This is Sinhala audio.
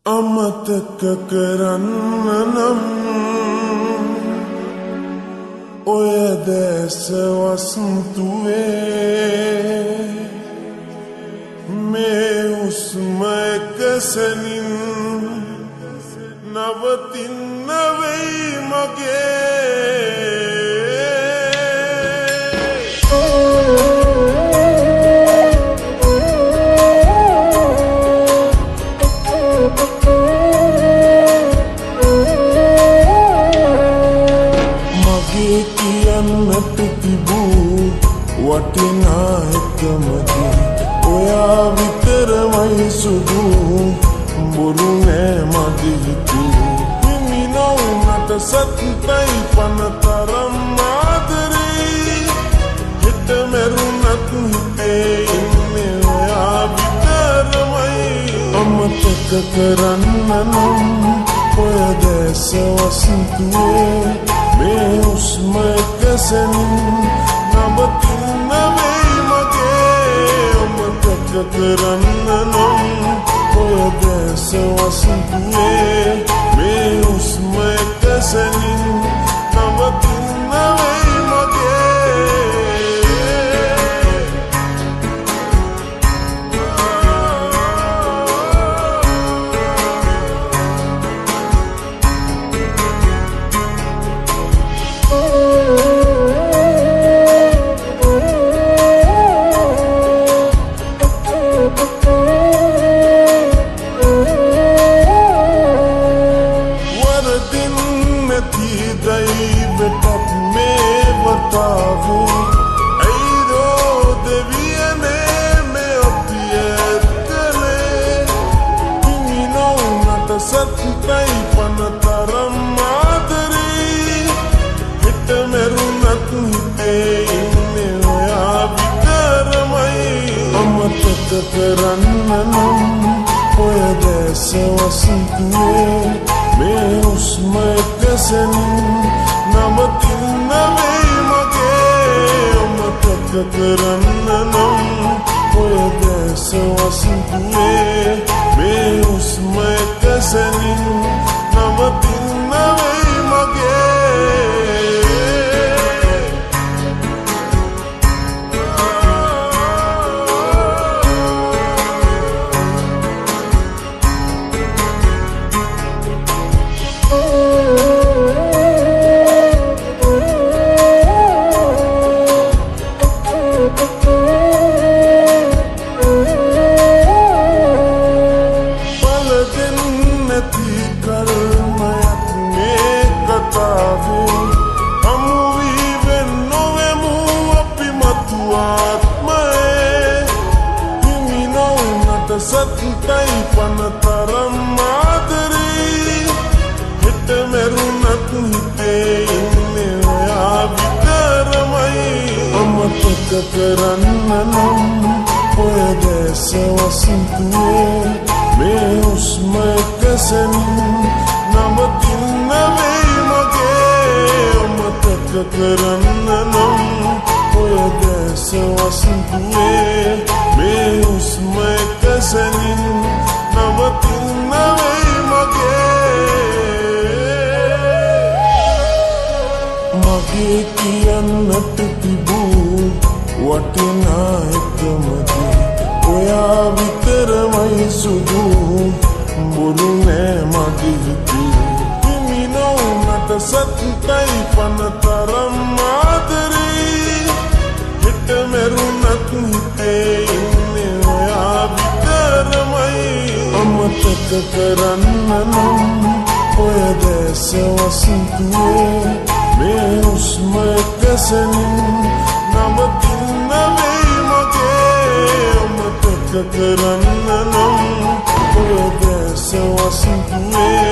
අමතක කරන්න නම් ඔය දැස වස්තුවේ මේ උස්ම එකසනින් නවතින්න වෙයි මගේ කියන්නට තිබූ වටිනා එකමදී ඔයා විතරමයි සුදු බොරු නෑ මගේ හිතේ හිමි නොවුනට සත්‍යයි පනතරම් ආදරේ හිත මැරුණත් හිතේ ඉන්නේ ඔයා විතරමයි අමතක කරන්න නම් ඔය දැස වසන්තුවේ මේ උස්ම එකසනින් නවතින්න වෙයි මගේ අමතක කරන්න නම් ඔය දැස වසන්තුවේ මේ උස්ම එකසනින් නවතින්න වෙයි මගේ දෛවටත් මේ වතාවේ ඇයිදෝ දෙවියනේ මේ අපි ඇත්කලේ හිමි නොවුනට සත්‍යයි පනතරම් ආදරේ හිත මැරුණත් හිතේ ඉන්නේ ඔයා විතරමයි අමතක කරන්න නම් ඔය දැස වසන්තුවේ මේ උස්ම එකසනින් නවතින්න වෙයි මගේ අමතක කරන්න නම් ඔය දැස වසන්තුවේ මේ උස්ම එකසනින් නවතින්න වෙයි මගේ සත්‍යයි පනතරම් ආදරේ හිත මැරුණත් හිතේ ඉන්නේ ඔයා විතරමයි අමතක කරන්න නම් ඔය දැස වසන්තුවේ මේ උස්ම එකසනින් නවතින්න වෙයි මගේ අමතක කරන්න නම් ඔය දැස වසන්තුවේ මේ උස්ම එකසනින් නවතින්න වෙයි මගේ කියන්නට තිබූ වටිනා එකමදී ඔයා විතරමයි සුදු බොරු නෑ මගේ හිතේ හිමි නොවුනට සත්‍යයි පනතරම් ආදරේ හිත මැරුණත් හිතේ ඉන්නේ ඔයා විතරමයි අමතක කරන්න නම් ඔය දැස වසන්තුවේ මේ උස්ම එකසනින් නවතින්න වෙයි මගේ අමතක කරන්න නම් ඔය දැස වසන්තුවේ